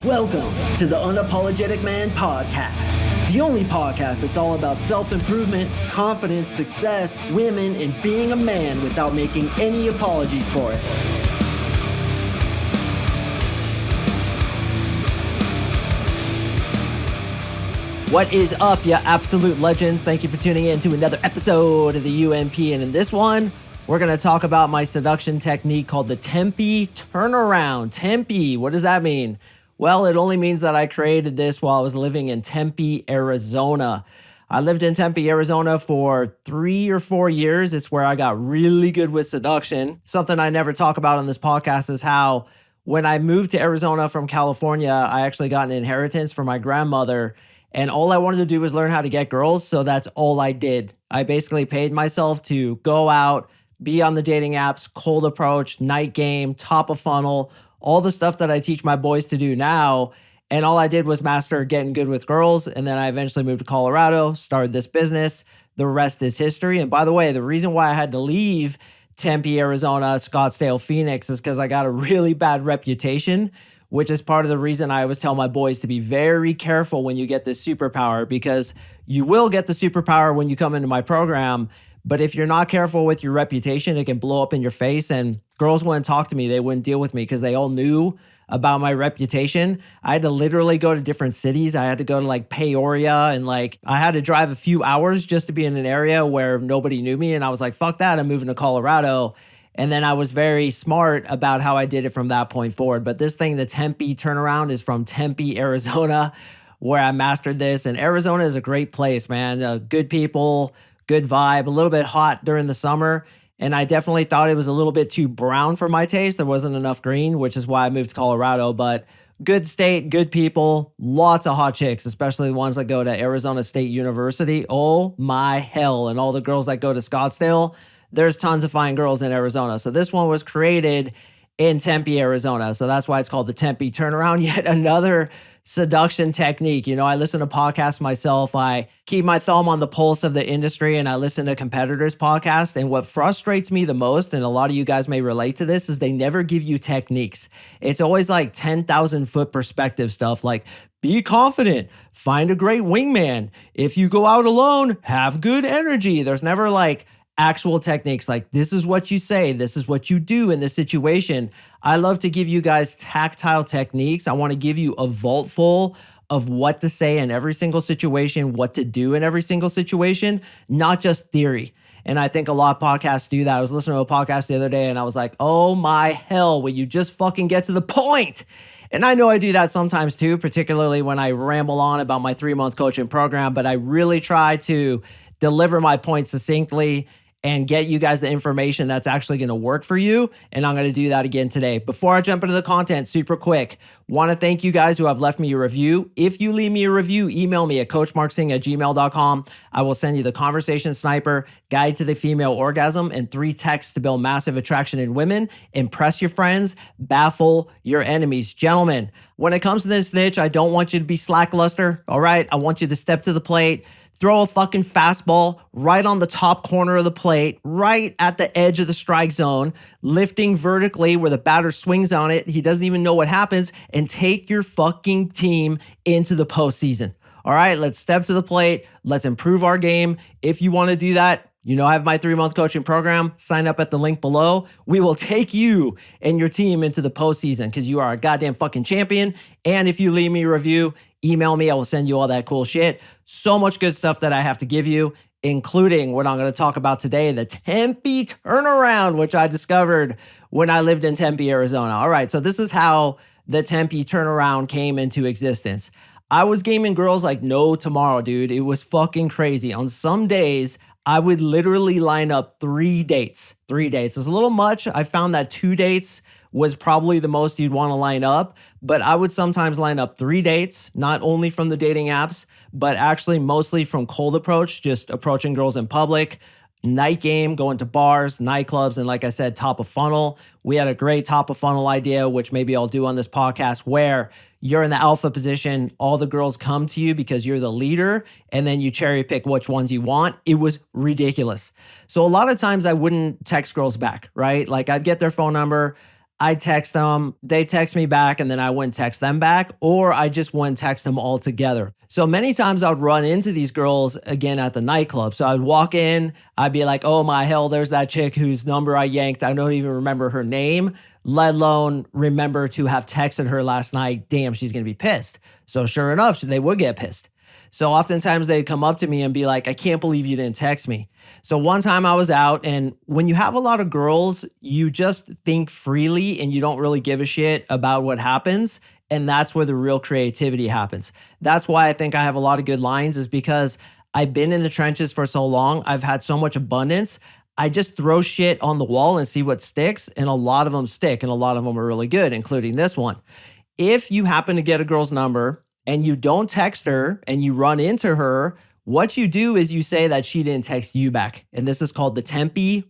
Welcome to the Unapologetic Man Podcast, the only podcast that's all about self-improvement, confidence, success, women, and being a man without making any apologies for it. What is up, you absolute legends? Thank you for tuning in to another episode of the UMP. And in this one, we're going to talk about my seduction technique called the Tempe Turnaround. Tempe, what does that mean? Well, it only means that I created this while I was living in Tempe, Arizona. I lived in Tempe, Arizona for 3 or 4 years. It's where I got really good with seduction. Something I never talk about on this podcast is how when I moved to Arizona from California, I actually got an inheritance from my grandmother. And all I wanted to do was learn how to get girls. So that's all I did. I basically paid myself to go out, be on the dating apps, cold approach, night game, top of funnel, all the stuff that I teach my boys to do now. And all I did was master getting good with girls. And then I eventually moved to Colorado, started this business. The rest is history. And by the way, the reason why I had to leave Tempe, Arizona, Scottsdale, Phoenix is because I got a really bad reputation, which is part of the reason I always tell my boys to be very careful when you get this superpower, because you will get the superpower when you come into my program. But if you're not careful with your reputation, it can blow up in your face. And girls wouldn't talk to me. They wouldn't deal with me because they all knew about my reputation. I had to literally go to different cities. I had to go to like Peoria, and like I had to drive a few hours just to be in an area where nobody knew me. And I was like, fuck that, I'm moving to Colorado. And then I was very smart about how I did it from that point forward. But this thing, the Tempe Turnaround, is from Tempe, Arizona, where I mastered this. And Arizona is a great place, man. Good people, good vibe, a little bit hot during the summer. And I definitely thought it was a little bit too brown for my taste. There wasn't enough green, which is why I moved to Colorado. But good state, good people, lots of hot chicks, especially the ones that go to Arizona State University. Oh my hell. And all the girls that go to Scottsdale, there's tons of fine girls in Arizona. So this one was created in Tempe, Arizona. So that's why it's called the Tempe Turnaround. Yet another seduction technique. You know, I listen to podcasts myself. I keep my thumb on the pulse of the industry, and I listen to competitors' podcasts. And what frustrates me the most, and a lot of you guys may relate to this, is they never give you techniques. It's always like 10,000 foot perspective stuff like, be confident, find a great wingman. If you go out alone, have good energy. There's never like actual techniques like, this is what you say, this is what you do in this situation. I love to give you guys tactile techniques. I want to give you a vault full of what to say in every single situation, what to do in every single situation, not just theory. And I think a lot of podcasts do that. I was listening to a podcast the other day and I was like, oh my hell, will you just fucking get to the point? And I know I do that sometimes too, particularly when I ramble on about my 3-month coaching program, but I really try to deliver my points succinctly and get you guys the information that's actually going to work for you. And I'm going to do that again today. Before I jump into the content, super quick, want to thank you guys who have left me a review. If you leave me a review, email me at CoachMarkSing@gmail.com. I will send you the Conversation Sniper, Guide to the Female Orgasm, and 3 texts to build massive attraction in women. Impress your friends, baffle your enemies. Gentlemen, when it comes to this niche, I don't want you to be slackluster, all right? I want you to step to the plate. Throw a fucking fastball right on the top corner of the plate, right at the edge of the strike zone, lifting vertically where the batter swings on it. He doesn't even know what happens, and take your fucking team into the postseason. All right, let's step to the plate. Let's improve our game. If you want to do that, you know, I have my 3-month coaching program. Sign up at the link below. We will take you and your team into the postseason because you are a goddamn fucking champion. And if you leave me a review, email me. I will send you all that cool shit. So much good stuff that I have to give you, including what I'm going to talk about today, the Tempe Turnaround, which I discovered when I lived in Tempe, Arizona. All right, so this is how the Tempe Turnaround came into existence. I was gaming girls like no tomorrow, dude. It was fucking crazy. On some days, I would literally line up 3 dates. 3 dates. It was a little much. I found that 2 dates was probably the most you'd want to line up, but I would sometimes line up 3 dates, not only from the dating apps, but actually mostly from cold approach, just approaching girls in public, night game, going to bars, nightclubs, and like I said, top of funnel. We had a great top of funnel idea, which maybe I'll do on this podcast, where you're in the alpha position, all the girls come to you because you're the leader, and then you cherry pick which ones you want. It was ridiculous. So a lot of times I wouldn't text girls back, right? Like I'd get their phone number, I text them, they text me back, and then I wouldn't text them back, or I just wouldn't text them altogether. So many times I would run into these girls again at the nightclub. So I'd walk in, I'd be like, oh my hell, there's that chick whose number I yanked. I don't even remember her name, let alone remember to have texted her last night. Damn, she's going to be pissed. So sure enough, they would get pissed. So oftentimes they'd come up to me and be like, I can't believe you didn't text me. So one time I was out, and when you have a lot of girls, you just think freely and you don't really give a shit about what happens. And that's where the real creativity happens. That's why I think I have a lot of good lines, is because I've been in the trenches for so long. I've had so much abundance. I just throw shit on the wall and see what sticks. And a lot of them stick, and a lot of them are really good, including this one. If you happen to get a girl's number and you don't text her and you run into her, what you do is you say that she didn't text you back. And this is called the Tempe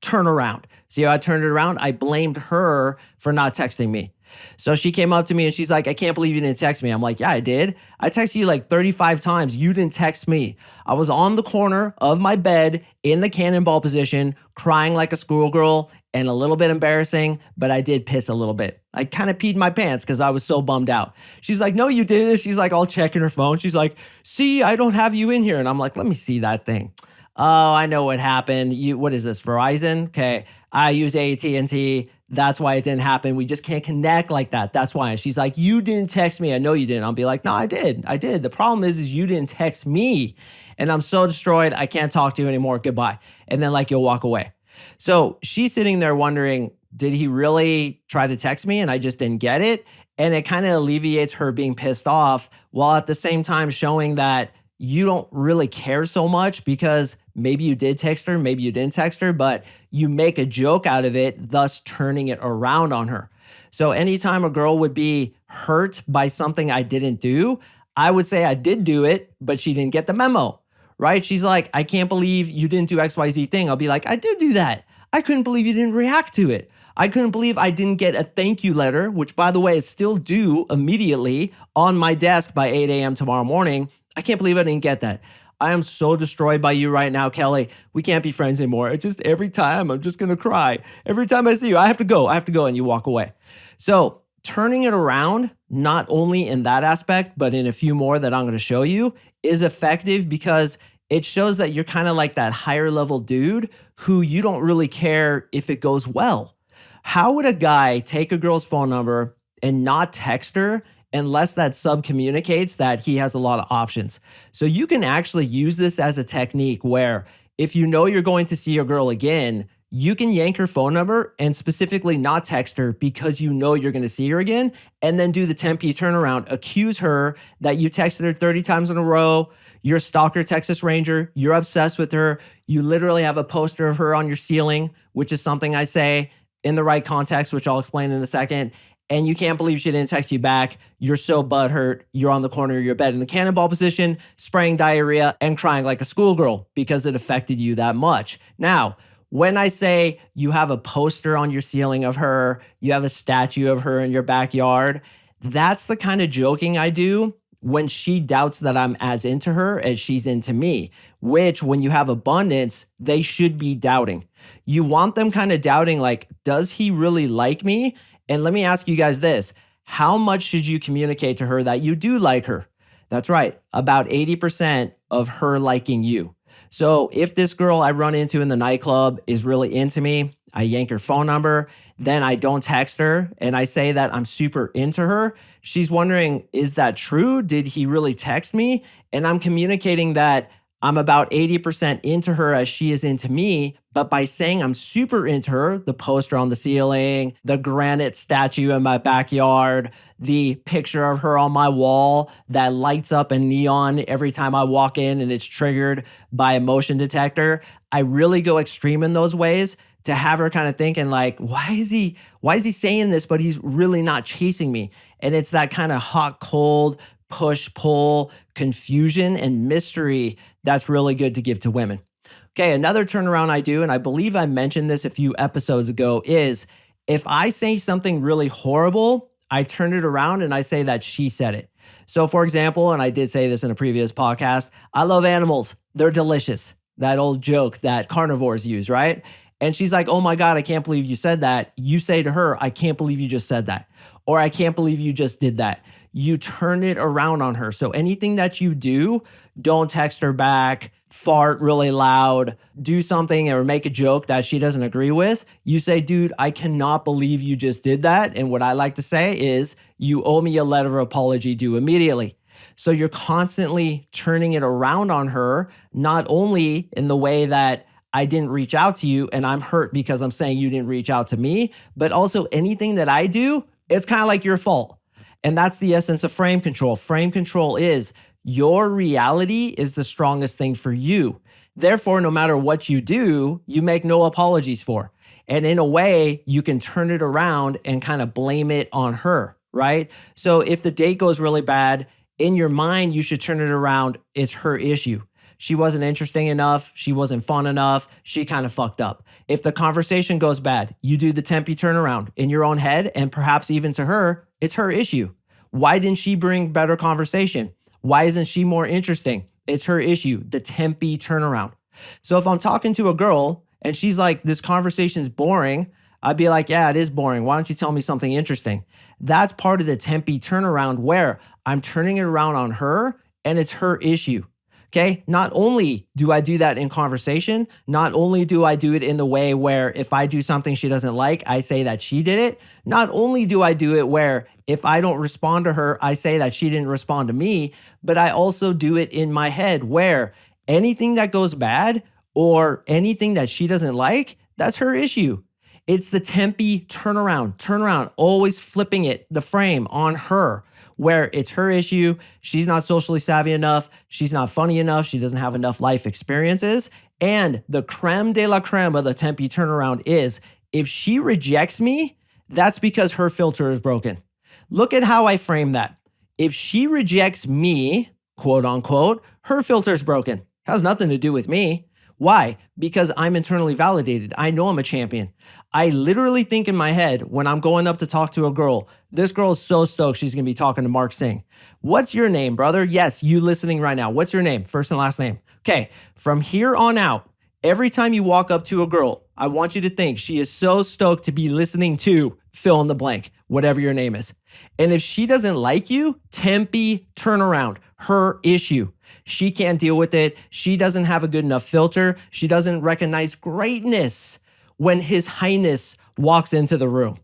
Turnaround. See how I turned it around? I blamed her for not texting me. So she came up to me and she's like, I can't believe you didn't text me. I'm like, yeah, I did. I texted you like 35 times. You didn't text me. I was on the corner of my bed in the cannonball position, crying like a schoolgirl, and a little bit embarrassing, but I did piss a little bit. I kind of peed my pants because I was so bummed out. She's like, no, you didn't. She's like, all checking her phone. She's like, see, I don't have you in here. And I'm like, let me see that thing. Oh, I know what happened. What is this, Verizon? Okay, I use AT&T. That's why it didn't happen. We just can't connect like that. That's why. And she's like, you didn't text me. I know you didn't. I'll be like, no, I did. The problem is you didn't text me. And I'm so destroyed. I can't talk to you anymore. Goodbye. And then you'll walk away. So she's sitting there wondering, did he really try to text me and I just didn't get it? And it kind of alleviates her being pissed off, while at the same time showing that you don't really care so much, because maybe you did text her, maybe you didn't text her, but you make a joke out of it, thus turning it around on her. So anytime a girl would be hurt by something I didn't do, I would say I did do it, but she didn't get the memo, right? She's like, I can't believe you didn't do XYZ thing. I'll be like, I did do that. I couldn't believe you didn't react to it. I couldn't believe I didn't get a thank you letter, which by the way is still due immediately on my desk by 8 a.m. tomorrow morning. I can't believe I didn't get that. I am so destroyed by you right now, Kelly. We can't be friends anymore. It just every time I'm just going to cry. Every time I see you, I have to go. And you walk away. So turning it around, not only in that aspect, but in a few more that I'm going to show you, is effective because it shows that you're kind of like that higher level dude who you don't really care if it goes well. How would a guy take a girl's phone number and not text her unless that sub communicates that he has a lot of options? So you can actually use this as a technique where if you know you're going to see your girl again, you can yank her phone number and specifically not text her because you know you're going to see her again, and then do the Tempe turnaround. Accuse her that you texted her 30 times in a row. You're a stalker Texas Ranger. You're obsessed with her. You literally have a poster of her on your ceiling, which is something I say in the right context, which I'll explain in a second. And you can't believe she didn't text you back. You're so butthurt. You're on the corner of your bed in the cannonball position, spraying diarrhea and crying like a schoolgirl because it affected you that much. Now, when I say you have a poster on your ceiling of her, you have a statue of her in your backyard, that's the kind of joking I do when she doubts that I'm as into her as she's into me, which when you have abundance, they should be doubting. You want them kind of doubting, like, does he really like me? And let me ask you guys this. How much should you communicate to her that you do like her? That's right, about 80% of her liking you. So if this girl I run into in the nightclub is really into me, I yank her phone number, then I don't text her, and I say that I'm super into her, she's wondering, is that true? Did he really text me? And I'm communicating that I'm about 80% into her as she is into me, but by saying I'm super into her, the poster on the ceiling, the granite statue in my backyard, the picture of her on my wall that lights up in neon every time I walk in and it's triggered by a motion detector, I really go extreme in those ways to have her kind of thinking like, why is he saying this, but he's really not chasing me? And it's that kind of hot, cold, push, pull, confusion, and mystery that's really good to give to women. Okay, another turnaround I do, and I believe I mentioned this a few episodes ago, is if I say something really horrible, I turn it around and I say that she said it. So for example, and I did say this in a previous podcast, I love animals. They're delicious. That old joke that carnivores use, right? and she's like, oh my God, I can't believe you said that. You say to her, I can't believe you just said that. Or I can't believe you just did that. You turn it around on her. So anything that you do, don't text her back, fart really loud, do something or make a joke that she doesn't agree with. You say, dude, I cannot believe you just did that. And what I like to say is, you owe me a letter of apology due immediately. So you're constantly turning it around on her, not only in the way that I didn't reach out to you and I'm hurt because I'm saying you didn't reach out to me, but also anything that I do, it's kind of like your fault. And that's the essence of frame control. Frame control is your reality is the strongest thing for you. Therefore, no matter what you do, you make no apologies for. And in a way, you can turn it around and kind of blame it on her, right? So if the date goes really bad, in your mind, you should turn it around. It's her issue. She wasn't interesting enough. She wasn't fun enough. She kind of fucked up. If the conversation goes bad, you do the Tempe turnaround in your own head, and perhaps even to her, it's her issue. Why didn't she bring better conversation? Why isn't she more interesting? It's her issue, the Tempe turnaround. So if I'm talking to a girl and she's like, this conversation's boring, I'd be like, yeah, it is boring. Why don't you tell me something interesting? That's part of the Tempe turnaround where I'm turning it around on her and it's her issue. Okay. Not only do I do that in conversation, not only do I do it in the way where if I do something she doesn't like, I say that she did it. Not only do I do it where if I don't respond to her, I say that she didn't respond to me, but I also do it in my head where anything that goes bad or anything that she doesn't like, that's her issue. It's the Tempe turnaround, always flipping it, the frame on her. Where it's her issue, she's not socially savvy enough, she's not funny enough, she doesn't have enough life experiences. And the creme de la creme of the Tempe turnaround is, if she rejects me, that's because her filter is broken. Look at how I frame that. If she rejects me, quote unquote, her filter is broken. It has nothing to do with me. Why? Because I'm internally validated. I know I'm a champion. I literally think in my head when I'm going up to talk to a girl, this girl is so stoked she's going to be talking to MarkSing. What's your name, brother? Yes, you listening right now. What's your name? First and last name. Okay, from here on out, every time you walk up to a girl, I want you to think she is so stoked to be listening to fill in the blank, whatever your name is. And if she doesn't like you, Tempe turnaround, her issue. She can't deal with it. She doesn't have a good enough filter. She doesn't recognize greatness when His Highness walks into the room.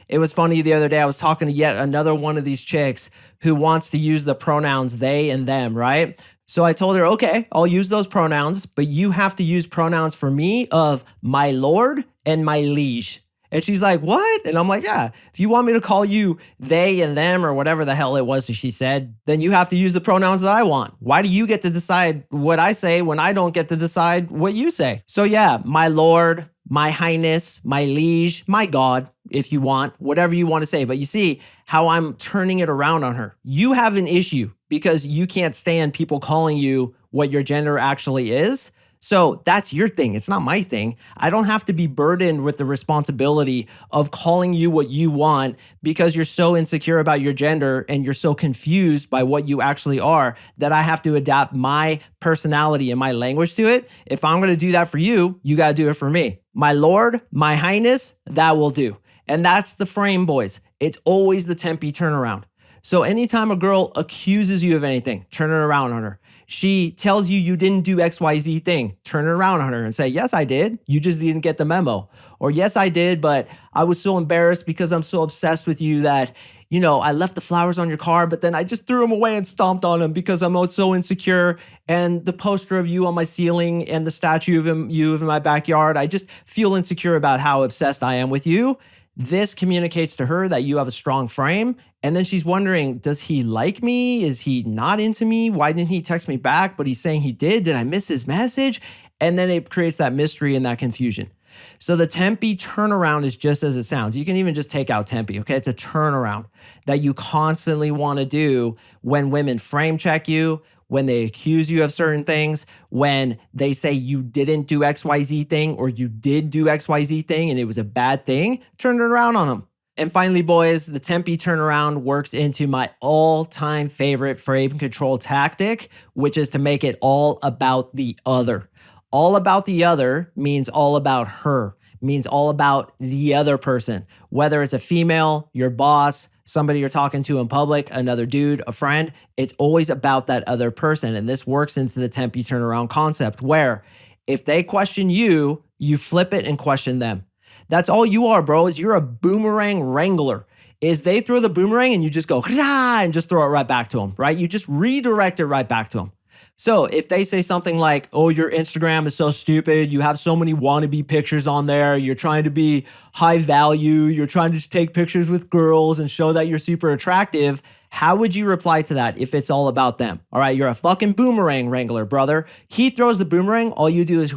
It was funny the other day, I was talking to yet another one of these chicks who wants to use the pronouns they and them, right? So I told her, okay, I'll use those pronouns, but you have to use pronouns for me of my lord and my liege. And she's like, what? And I'm like, yeah, if you want me to call you they and them or whatever the hell it was that she said, then you have to use the pronouns that I want. Why do you get to decide what I say when I don't get to decide what you say? So yeah, my lord, my highness, my liege, my God, if you want, whatever you want to say. But you see how I'm turning it around on her. You have an issue because you can't stand people calling you what your gender actually is. So that's your thing. It's not my thing. I don't have to be burdened with the responsibility of calling you what you want because you're so insecure about your gender and you're so confused by what you actually are that I have to adapt my personality and my language to it. If I'm going to do that for you, you got to do it for me. My lord, my highness, that will do. And that's the frame, boys. It's always the Tempe turnaround. So anytime a girl accuses you of anything, turn it around on her. She tells you you didn't do XYZ thing, turn it around on her and say, yes, I did. You just didn't get the memo. Or yes, I did, but I was so embarrassed because I'm so obsessed with you that, you know, I left the flowers on your car, but then I just threw them away and stomped on them because I'm so insecure. And the poster of you on my ceiling and the statue of you in my backyard, I just feel insecure about how obsessed I am with you. This communicates to her that you have a strong frame. And then she's wondering, does he like me? Is he not into me? Why didn't he text me back? But he's saying he did. Did I miss his message? And then it creates that mystery and that confusion. So the Tempe turnaround is just as it sounds. You can even just take out Tempe, okay? It's a turnaround that you constantly want to do when women frame check you, when they accuse you of certain things, when they say you didn't do XYZ thing or you did do XYZ thing and it was a bad thing, turn it around on them. And finally, boys, the Tempe turnaround works into my all-time favorite frame control tactic, which is to make it all about the other. All about the other means all about her, means all about the other person, whether it's a female, your boss, somebody you're talking to in public, another dude, a friend. It's always about that other person. And this works into the Tempe turnaround concept where if they question you, you flip it and question them. That's all you are, bro, is you're a boomerang wrangler. Is they throw the boomerang and you just go, and just throw it right back to them, right? You just redirect it right back to them. So if they say something like, oh, your Instagram is so stupid, you have so many wannabe pictures on there, you're trying to be high value, you're trying to just take pictures with girls and show that you're super attractive, how would you reply to that if it's all about them? All right, you're a fucking boomerang wrangler, brother. He throws the boomerang, all you do is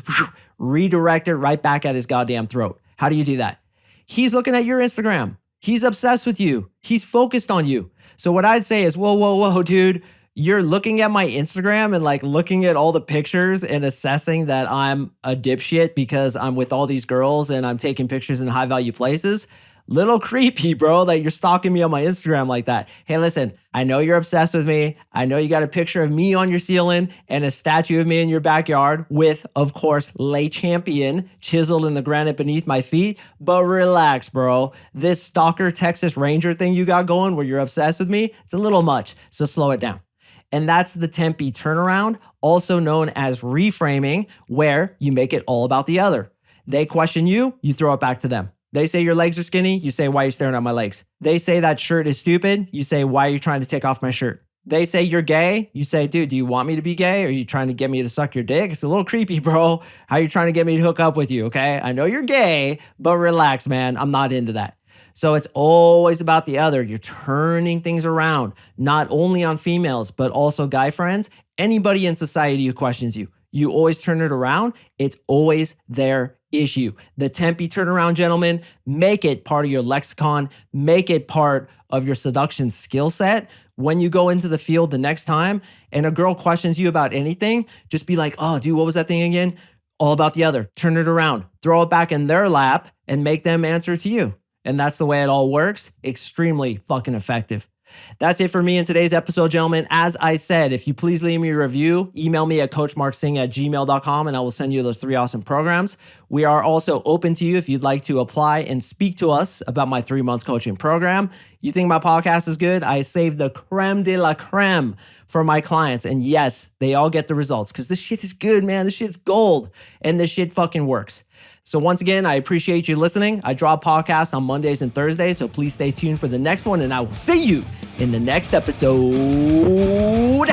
redirect it right back at his goddamn throat. How do you do that? He's looking at your Instagram. He's obsessed with you. He's focused on you. So what I'd say is, whoa, dude. You're looking at my Instagram and like looking at all the pictures and assessing that I'm a dipshit because I'm with all these girls and I'm taking pictures in high value places. Little creepy, bro, that you're stalking me on my Instagram like that. Hey, listen, I know you're obsessed with me. I know you got a picture of me on your ceiling and a statue of me in your backyard with, of course, Lay Champion chiseled in the granite beneath my feet. But relax, bro. This stalker Texas Ranger thing you got going where you're obsessed with me, it's a little much. So slow it down. And that's the Tempe turnaround, also known as reframing, where you make it all about the other. They question you, you throw it back to them. They say your legs are skinny, you say, why are you staring at my legs? They say that shirt is stupid, you say, why are you trying to take off my shirt? They say you're gay, you say, dude, do you want me to be gay? Or are you trying to get me to suck your dick? It's a little creepy, bro. How are you trying to get me to hook up with you, okay? I know you're gay, but relax, man. I'm not into that. So it's always about the other. You're turning things around, not only on females, but also guy friends, anybody in society who questions you. You always turn it around. It's always their issue. The Tempe turnaround, gentlemen, make it part of your lexicon. Make it part of your seduction skill set. When you go into the field the next time and a girl questions you about anything, just be like, oh, dude, what was that thing again? All about the other. Turn it around. Throw it back in their lap and make them answer to you. And that's the way it all works. Extremely fucking effective. That's it for me in today's episode, gentlemen. As I said, if you please leave me a review, email me at CoachMarkSing@gmail.com and I will send you those 3 awesome programs. We are also open to you if you'd like to apply and speak to us about my 3 months coaching program. You think my podcast is good? I save the creme de la creme for my clients. And yes, they all get the results because this shit is good, man. This shit's gold and this shit fucking works. So once again, I appreciate you listening. I drop podcasts on Mondays and Thursdays, so please stay tuned for the next one, and I will see you in the next episode.